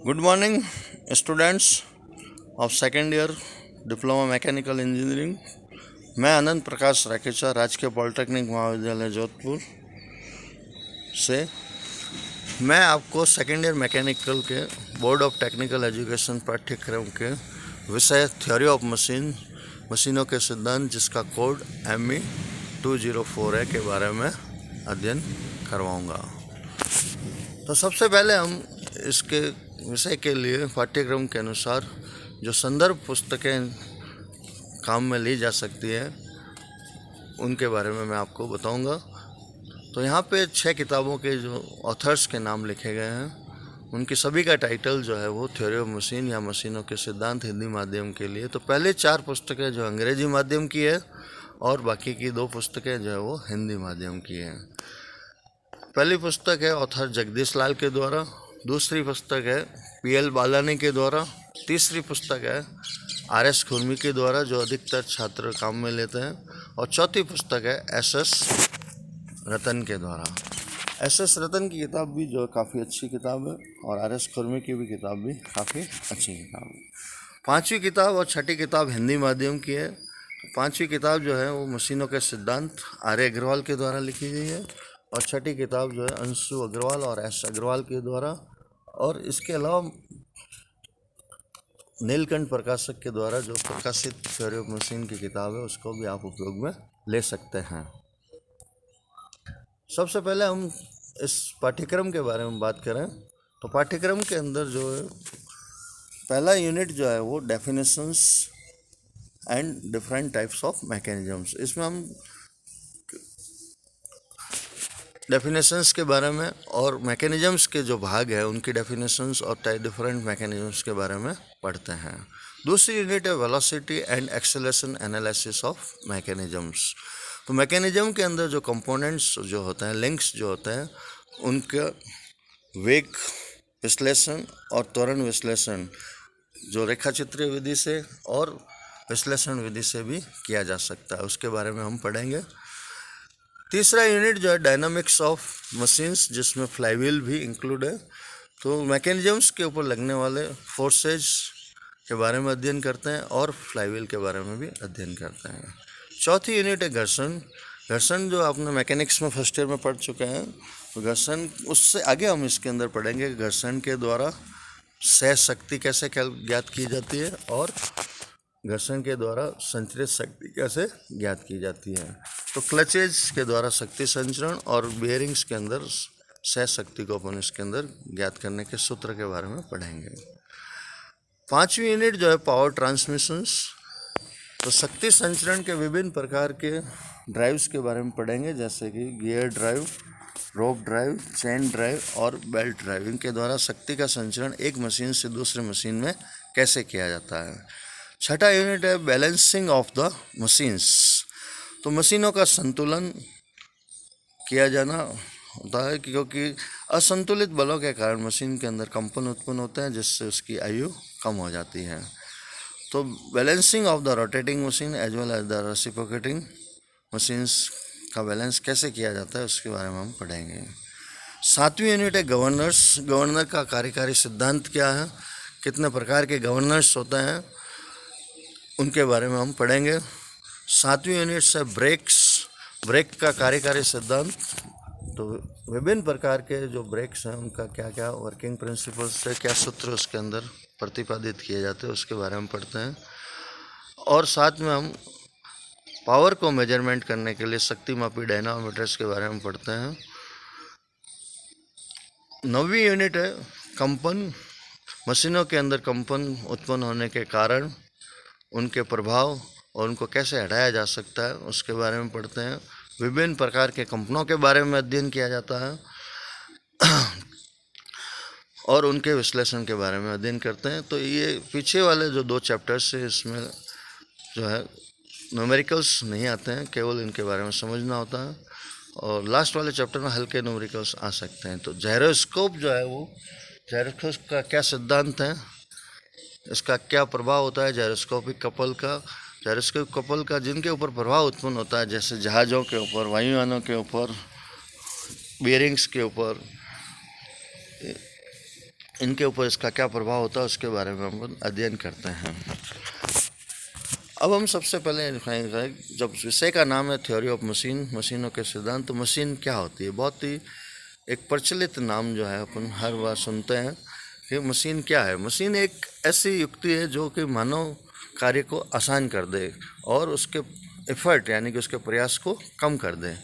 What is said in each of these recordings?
Good morning students of second year diploma mechanical engineering. मैं आनंद प्रकाश राकेचा राजकीय polytechnic महाविद्यालय जोधपुर से मैं आपको सेकेंड ईयर मैकेनिकल के बोर्ड ऑफ टेक्निकल एजुकेशन पाठ्यक्रम के विषय थ्योरी ऑफ मशीनों के सिद्धांत जिसका कोड ME 204 है के बारे में अध्ययन करवाऊंगा। तो सबसे पहले हम इसके विषय के लिए पाठ्यक्रम के अनुसार जो संदर्भ पुस्तकें काम में ली जा सकती है उनके बारे में मैं आपको बताऊंगा। तो यहाँ पे 6 किताबों के जो ऑथर्स के नाम लिखे गए हैं उनकी सभी का टाइटल जो है वो थ्योरी ऑफ मशीन या मशीनों के सिद्धांत हिंदी माध्यम के लिए। तो पहले 4 पुस्तकें जो अंग्रेजी माध्यम की है और बाकी की 2 पुस्तकें जो है वो हिंदी माध्यम की है। पहली पुस्तक है ऑथर जगदीश लाल के द्वारा, दूसरी पुस्तक है PL बालानी के द्वारा, तीसरी पुस्तक है RS खुरमी के द्वारा जो अधिकतर छात्र काम में लेते हैं, और चौथी पुस्तक है SS रतन के द्वारा। SS रतन की किताब भी जो काफ़ी अच्छी किताब है और RS खुरमी की भी किताब भी काफ़ी अच्छी किताब है। पांचवी किताब और छठी किताब हिंदी माध्यम की है। पांचवी किताब जो है वो मशीनों के सिद्धांत आर्य अग्रवाल के द्वारा लिखी गई है और छठी किताब जो है अंशु अग्रवाल और S अग्रवाल के द्वारा, और इसके अलावा नीलकंठ प्रकाशक के द्वारा जो प्रकाशित थ्योरी ऑफ मशीन की किताब है उसको भी आप उपयोग में ले सकते हैं। सबसे पहले हम इस पाठ्यक्रम के बारे में बात करें तो पाठ्यक्रम के अंदर जो है पहला यूनिट जो है वो definitions and different types of mechanisms. इसमें हम डेफिनेशंस के बारे में और मैकेनिज्म्स के जो भाग है उनकी डेफिनेशंस और डिफरेंट मैकेनिज्म्स के बारे में पढ़ते हैं। दूसरी यूनिट है velocity and acceleration analysis of mechanisms. तो मैकेनिज्म के अंदर जो कंपोनेंट्स जो होते हैं, लिंक्स जो होते हैं, उनका वेग विश्लेषण और त्वरण विश्लेषण जो रेखाचित्रीय विधि से और विश्लेषण विधि से भी किया जा सकता है, उसके बारे में हम पढ़ेंगे। तीसरा यूनिट जो है डायनामिक्स ऑफ मशीन्स जिसमें फ्लाईव्हील भी इंक्लूड है। तो मैकेनिज्म्स के ऊपर लगने वाले फोर्सेज के बारे में अध्ययन करते हैं और फ्लाईव्हील के बारे में भी अध्ययन करते हैं। चौथी यूनिट है घर्षण। घर्षण जो आपने मैकेनिक्स में फर्स्ट ईयर में पढ़ चुके हैं, तो घर्षण उससे आगे हम इसके अंदर पढ़ेंगे कि घर्षण के द्वारा सह शक्ति कैसे ज्ञात की जाती है और घर्षण के द्वारा संचरित शक्ति कैसे ज्ञात की जाती है। तो क्लचेज के द्वारा शक्ति संचरण और बेयरिंग्स के अंदर सह शक्ति को अपन इसके अंदर ज्ञात करने के सूत्र के बारे में पढ़ेंगे। पांचवी यूनिट जो है पावर ट्रांसमिशंस। तो शक्ति संचरण के विभिन्न प्रकार के ड्राइव्स के बारे में पढ़ेंगे, जैसे कि गियर ड्राइव, रोप ड्राइव, चेन ड्राइव और बेल्ट ड्राइव। इनके द्वारा शक्ति का संचरण एक मशीन से दूसरे मशीन में कैसे किया जाता है। छठा यूनिट है बैलेंसिंग ऑफ द मशीन्स। तो मशीनों का संतुलन किया जाना होता है क्योंकि असंतुलित बलों के कारण मशीन के अंदर कंपन उत्पन्न होते हैं जिससे उसकी आयु कम हो जाती है। तो balancing of the rotating machine as well as the reciprocating machines का बैलेंस कैसे किया जाता है उसके बारे में हम पढ़ेंगे। सातवीं यूनिट है गवर्नर्स। गवर्नर का कार्यकारी सिद्धांत क्या है, कितने प्रकार के गवर्नर्स होते हैं, उनके बारे में हम पढ़ेंगे। सातवीं यूनिट से ब्रेक्स। ब्रेक का कार्यकारी सिद्धांत, तो विभिन्न प्रकार के जो ब्रेक्स हैं उनका क्या क्या वर्किंग प्रिंसिपल्स से क्या सूत्र उसके अंदर प्रतिपादित किए जाते हैं उसके बारे में पढ़ते हैं। और साथ में हम पावर को मेजरमेंट करने के लिए शक्ति मापी डायनामोमीटर्स के बारे में पढ़ते हैं। नौवीं यूनिट है कंपन। मशीनों के अंदर कंपन उत्पन्न होने के कारण उनके प्रभाव और उनको कैसे हटाया जा सकता है उसके बारे में पढ़ते हैं। विभिन्न प्रकार के कंपनों के बारे में अध्ययन किया जाता है और उनके विश्लेषण के बारे में अध्ययन करते हैं। तो ये पीछे वाले जो 2 चैप्टर्स है इसमें जो है न्यूमेरिकल्स नहीं आते हैं, केवल इनके बारे में समझना होता है, और लास्ट वाले चैप्टर में हल्के न्यूमेरिकल्स आ सकते हैं। तो जायरोस्कोप जो है वो जायरोस्कोप का क्या सिद्धांत है, इसका क्या प्रभाव होता है जायरोस्कोपिक कपल का। जायरोस्कोपिक कपल का जिनके ऊपर प्रभाव उत्पन्न होता है जैसे जहाज़ों के ऊपर, वायुयानों के ऊपर, बियरिंग्स के ऊपर, इनके ऊपर इसका क्या प्रभाव होता है उसके बारे में हम अध्ययन करते हैं। अब हम सबसे पहले दिखाएंगे, जब विषय का नाम है थ्योरी ऑफ मशीन, मशीनों के सिद्धांत, तो मशीन क्या होती है। बहुत ही एक प्रचलित नाम जो है अपन हर बार सुनते हैं कि मशीन क्या है। मशीन एक ऐसी युक्ति है जो कि मानव कार्य को आसान कर दे और उसके एफर्ट यानी कि उसके प्रयास को कम कर दे।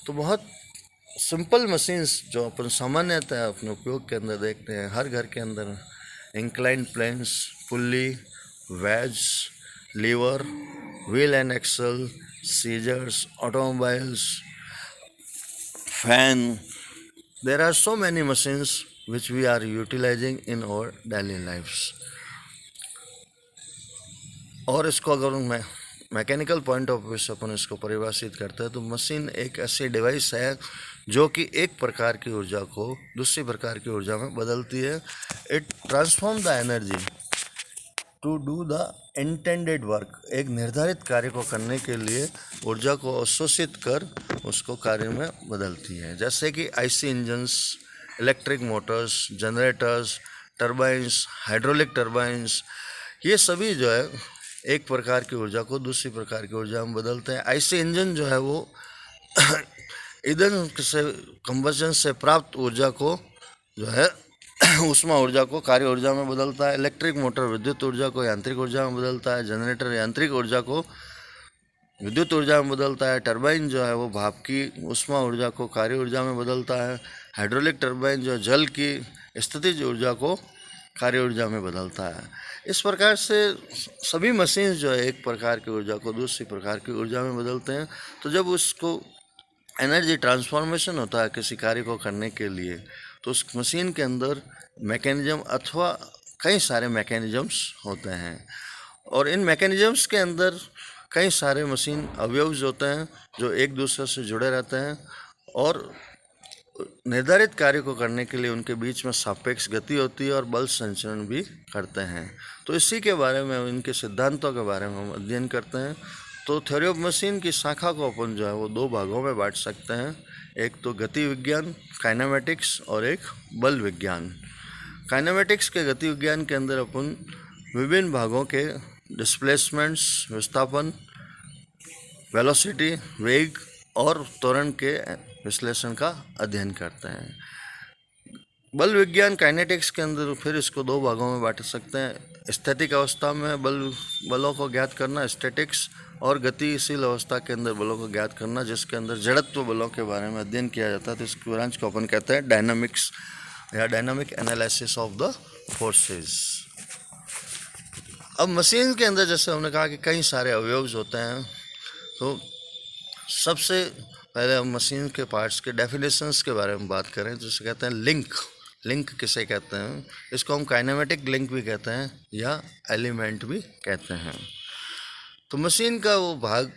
तो बहुत सिंपल मशीन्स जो अपन सामान्यतः अपने उपयोग के अंदर देखते हैं हर घर के अंदर, incline planes, pulley, wedge, lever, wheel and axle, scissors, automobiles, fan, there are so many machines which we are utilizing in our daily lives। और इसको अगर मैं मैकेनिकल पॉइंट ऑफ व्यू से अपन इसको परिभाषित करते हैं तो मशीन एक ऐसी डिवाइस है जो कि एक प्रकार की ऊर्जा को दूसरी प्रकार की ऊर्जा में बदलती है। It transform the energy to do the intended work. एक निर्धारित कार्य को करने के लिए ऊर्जा को अवशोषित कर उसको कार्य में बदलती है। जैसे कि IC engines, electric Motors, generators, turbines, hydraulic turbines, ये सभी जो है एक प्रकार की ऊर्जा को दूसरी प्रकार की ऊर्जा में बदलते हैं। आईसी इंजन जो है वो ईंधन से कंबशन से प्राप्त ऊर्जा को जो है ऊष्मा ऊर्जा को कार्य ऊर्जा में बदलता है। इलेक्ट्रिक मोटर विद्युत ऊर्जा को यांत्रिक ऊर्जा में बदलता है। जनरेटर यांत्रिक ऊर्जा को विद्युत ऊर्जा में बदलता है। टरबाइन जो है वो भाप की ऊष्मा ऊर्जा को कार्य ऊर्जा में बदलता है। हाइड्रोलिक टरबाइन जो जल की स्थितिज ऊर्जा को कार्य ऊर्जा में बदलता है। इस प्रकार से सभी मशीन्स जो है एक प्रकार की ऊर्जा को दूसरी प्रकार की ऊर्जा में बदलते हैं। तो जब उसको एनर्जी ट्रांसफॉर्मेशन होता है किसी कार्य को करने के लिए, तो उस मशीन के अंदर मैकेनिज्म अथवा कई सारे मैकेनिज्म्स होते हैं और इन मैकेनिज्म्स के अंदर कई सारे मशीन अवयव्स होते हैं जो एक दूसरे से जुड़े रहते हैं और निर्धारित कार्य को करने के लिए उनके बीच में सापेक्ष गति होती है और बल संचरण भी करते हैं। तो इसी के बारे में, इनके सिद्धांतों के बारे में हम अध्ययन करते हैं। तो थ्योरी ऑफ मशीन की शाखा को अपन जो है वो दो भागों में बांट सकते हैं। एक तो गति विज्ञान काइनेमेटिक्स और एक बल विज्ञान। काइनेमेटिक्स के गति विज्ञान के अंदर अपन विभिन्न भागों के डिस्प्लेसमेंट्स, विस्थापन, वेलोसिटी, वेग और त्वरण के विश्लेषण का अध्ययन करते हैं। बल काइनेटिक्स के अंदर फिर इसको दो भागों में बांट सकते हैं। स्टैटिक अवस्था में बलों को ज्ञात करना स्टैटिक्स, और गतिशील अवस्था के अंदर बलों को ज्ञात करना जिसके अंदर जड़त्व बलों के बारे में अध्ययन किया जाता है। तो इस ब्रांच को अपन कहते हैं डायनामिक्स या dynamic analysis of the forces. अब मशीन के अंदर जैसे हमने कहा कि कई सारे अवयव्स होते हैं, तो सबसे पहले हम मशीन के पार्ट्स के डेफिनेशंस के बारे में बात करें तो इसे कहते हैं लिंक। लिंक किसे कहते हैं? इसको हम काइनेमेटिक लिंक भी कहते हैं या एलिमेंट भी कहते हैं। तो मशीन का वो भाग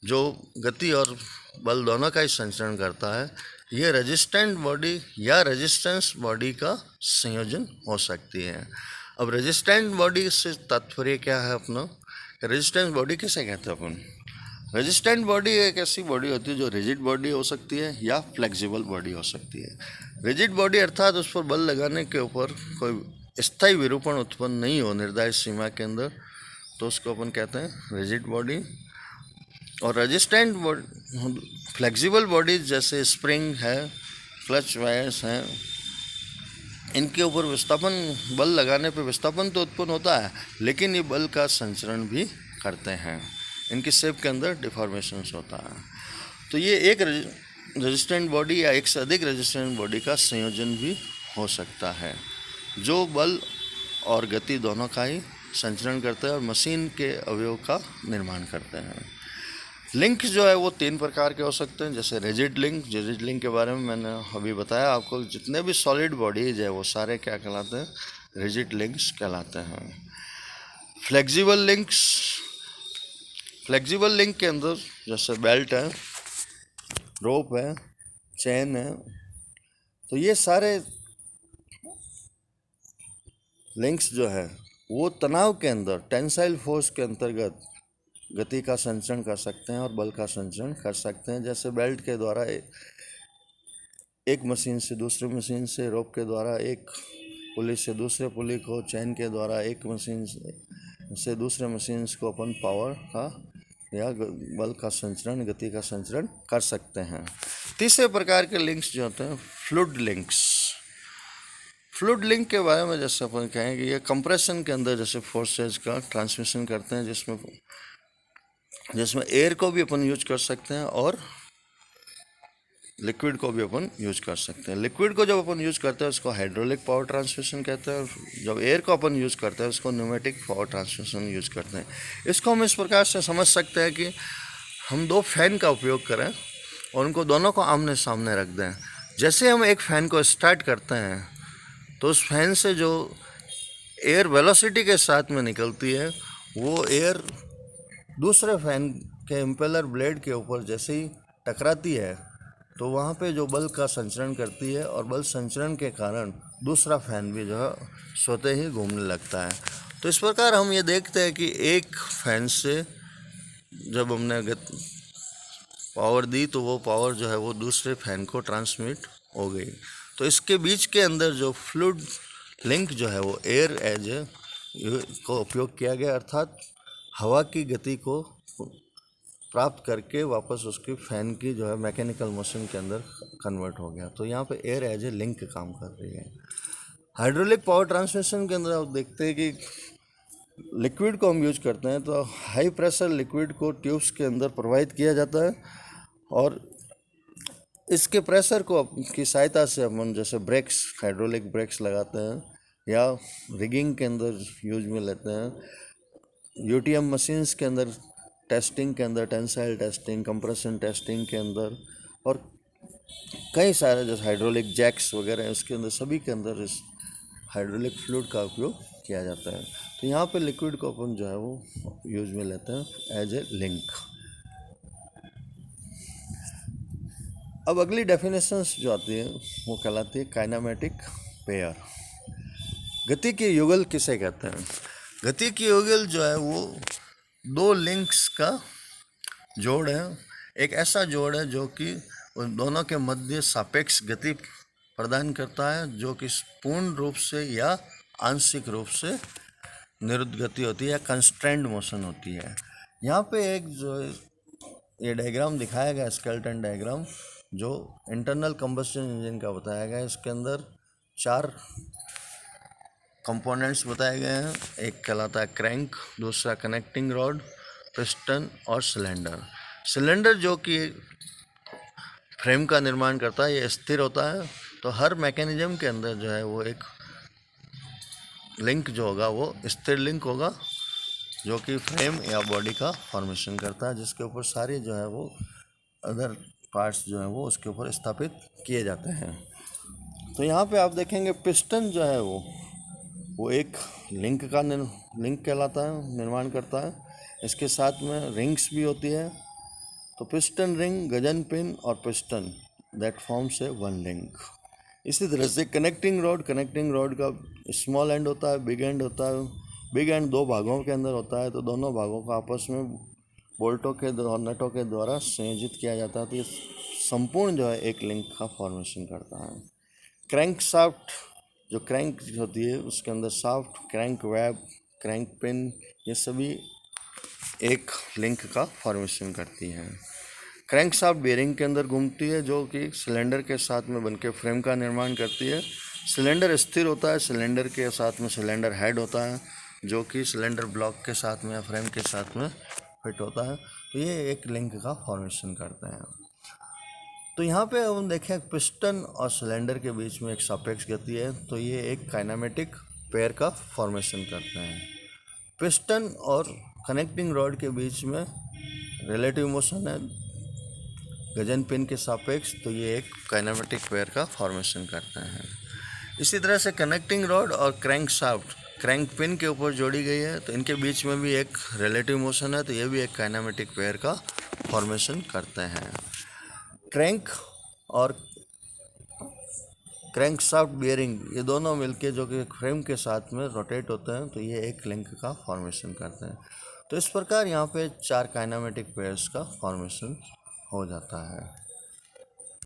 जो गति और बल दोनों का ही संचरण करता है, ये रेजिस्टेंट बॉडी या रेजिस्टेंस बॉडी का संयोजन हो सकती है। अब रेजिस्टेंट बॉडी से तात्पर्य क्या है अपना? रेजिस्टेंस बॉडी किसे कहते हैं अपन? रेजिस्टेंट बॉडी एक ऐसी बॉडी होती है जो रिजिड बॉडी हो सकती है या फ्लेक्सिबल बॉडी हो सकती है। रिजिड बॉडी अर्थात उस पर बल लगाने के ऊपर कोई स्थायी विरूपण उत्पन्न नहीं हो निर्धारित सीमा के अंदर, तो उसको अपन कहते हैं रिजिड बॉडी। और रेजिस्टेंट बॉडी, फ्लेक्सिबल बॉडी जैसे स्प्रिंग है, क्लच वायर्स हैं, इनके ऊपर विस्थापन, बल लगाने पर विस्थापन तो उत्पन्न होता है लेकिन ये बल का संचरण भी करते हैं। इनकी शेप के अंदर डिफॉर्मेशंस होता है। तो ये एक रेजिस्टेंट बॉडी या एक से अधिक रेजिस्टेंट बॉडी का संयोजन भी हो सकता है जो बल और गति दोनों का ही संचरण करते हैं और मशीन के अवयव का निर्माण करते हैं। लिंक जो है वो तीन प्रकार के हो सकते हैं, जैसे रिजिड लिंक। रिजिड लिंक के बारे में मैंने अभी बताया आपको। जितने भी सॉलिड बॉडीज है वो सारे क्या कहलाते हैं? रिजिड लिंक्स कहलाते हैं। फ्लेक्सिबल लिंक्स, फ्लेक्सिबल लिंक के अंदर जैसे बेल्ट है, रोप है, चेन है, तो ये सारे लिंक्स जो है वो तनाव के अंदर टेंसाइल फोर्स के अंतर्गत गति का संचरण कर सकते हैं और बल का संचरण कर सकते हैं। जैसे बेल्ट के द्वारा एक मशीन से दूसरी मशीन से, रोप के द्वारा एक पुली से दूसरे पुली को चैन के द्वारा एक मशीन से दूसरे मशीन को अपन पावर का या बल का संचरण, गति का संचरण कर सकते हैं। तीसरे प्रकार के लिंक्स जो होते हैं फ्लूइड लिंक्स। फ्लूइड लिंक के बारे में जैसे अपन कहें कि ये कंप्रेशन के अंदर जैसे फोर्सेज का ट्रांसमिशन करते हैं, जिसमें एयर को भी अपन यूज कर सकते हैं और लिक्विड को भी अपन यूज कर सकते हैं। लिक्विड को जब अपन यूज करते हैं उसको हाइड्रोलिक पावर ट्रांसमिशन कहते हैं, जब एयर को अपन यूज करते हैं उसको न्यूमेटिक पावर ट्रांसमिशन यूज करते हैं। इसको हम इस प्रकार से समझ सकते हैं कि हम दो फैन का उपयोग करें और उनको दोनों को आमने सामने रख दें। जैसे हम एक फ़ैन को स्टार्ट करते हैं तो उस फैन से जो एयर वेलोसिटी के साथ में निकलती है वो एयर दूसरे फैन के इम्पेलर ब्लेड के ऊपर जैसे ही टकराती है तो वहाँ पे जो बल का संचरण करती है और बल संचरण के कारण दूसरा फैन भी जो है स्वतः ही घूमने लगता है। तो इस प्रकार हम ये देखते हैं कि एक फैन से जब हमने पावर दी तो वो पावर जो है वो दूसरे फैन को ट्रांसमिट हो गई। तो इसके बीच के अंदर जो फ्लूइड लिंक जो है वो एयर एज को उपयोग किया गया, अर्थात हवा की गति को प्राप्त करके वापस उसकी फ़ैन की जो है मैकेनिकल मोशन के अंदर कन्वर्ट हो गया। तो यहाँ पे एयर एज ए लिंक काम कर रही है। हाइड्रोलिक पावर ट्रांसमिशन के अंदर आप देखते हैं कि लिक्विड को हम यूज करते हैं तो हाई प्रेशर लिक्विड को ट्यूब्स के अंदर प्रवाहित किया जाता है और इसके प्रेशर को की सहायता से हम जैसे ब्रेक्स, हाइड्रोलिक ब्रेक्स लगाते हैं या रिगिंग के अंदर यूज में लेते हैं। यूटीएम मशीन्स के अंदर टेस्टिंग के अंदर, टेंसाइल टेस्टिंग, कंप्रेशन टेस्टिंग के अंदर और कई सारे जैसे हाइड्रोलिक जैक्स वगैरह उसके अंदर, सभी के अंदर इस हाइड्रोलिक फ्लूइड का उपयोग किया जाता है। तो यहाँ पे लिक्विड को अपन जो है वो यूज में लेते हैं एज ए लिंक। अब अगली डेफिनेशंस जो आती है वो कहलाती है काइनेमेटिक पेयर। गति के युगल किसे कहते हैं? गति के युगल जो है वो दो लिंक्स का जोड़ है। एक ऐसा जोड़ है जो कि उन दोनों के मध्य सापेक्ष गति प्रदान करता है, जो कि पूर्ण रूप से या आंशिक रूप से निरुद्ध गति होती है या कंस्ट्रेंड मोशन होती है। यहाँ पे एक जो ये डायग्राम दिखाया गया, स्केलेटन डायग्राम, जो इंटरनल कंबस्शन इंजन का बताया गया है। इसके अंदर 4 कंपोनेंट्स बताए गए हैं। एक कहलाता है क्रैंक, दूसरा कनेक्टिंग रॉड, पिस्टन और सिलेंडर। सिलेंडर जो कि फ्रेम का निर्माण करता है, ये स्थिर होता है। तो हर मैकेनिज्म के अंदर जो है वो एक लिंक जो होगा वो स्थिर लिंक होगा, जो कि फ्रेम या बॉडी का फॉर्मेशन करता है, जिसके ऊपर सारे जो है वो अदर पार्ट्स जो है वो उसके ऊपर स्थापित किए जाते हैं। तो यहाँ पे आप देखेंगे पिस्टन जो है वो एक लिंक कहलाता है, निर्माण करता है। इसके साथ में रिंग्स भी होती है। तो पिस्टन रिंग, गजन पिन और piston that forms a one link. इसी तरह से कनेक्टिंग रॉड का स्मॉल एंड होता है, बिग एंड होता है। बिग एंड 2 भागों के अंदर होता है, तो दोनों भागों को आपस में बोल्टों के और नटों के द्वारा संयोजित किया जाता है। तो ये संपूर्ण जो है एक लिंक का फॉर्मेशन करता है। क्रैंक शाफ्ट, जो क्रैंक होती है उसके अंदर shaft, crank web, crank pin, ये सभी एक लिंक का फॉर्मेशन करती हैं। क्रैंक शाफ्ट बेरिंग के अंदर घूमती है, जो कि सिलेंडर के साथ में बनके फ्रेम का निर्माण करती है। सिलेंडर स्थिर होता है, सिलेंडर के साथ में सिलेंडर हेड होता है, जो कि सिलेंडर ब्लॉक के साथ में या फ्रेम के साथ में फिट होता है। तो ये एक लिंक का फॉर्मेशन करते हैं। तो यहाँ पे हम देखें पिस्टन और सिलेंडर के बीच में एक सापेक्ष गति है, तो ये एक काइनेमेटिक पेयर का फॉर्मेशन करते हैं। पिस्टन और कनेक्टिंग रॉड के बीच में रिलेटिव मोशन है गजन पिन के सापेक्ष, तो ये एक काइनेमेटिक पेयर का फॉर्मेशन करते हैं। इसी तरह से कनेक्टिंग रॉड और क्रैंक शाफ्ट क्रैंक पिन के ऊपर जोड़ी गई है, तो इनके बीच में भी एक रिलेटिव मोशन है, तो ये भी एक काइनेमेटिक पेयर का फॉर्मेशन करते हैं। क्रैंक और क्रैंक शाफ्ट बियरिंग, ये दोनों मिलके जो कि फ्रेम के साथ में रोटेट होते हैं, तो ये एक लिंक का फॉर्मेशन करते हैं। तो इस प्रकार यहाँ पे 4 काइनेमेटिक पेयर्स का फॉर्मेशन हो जाता है।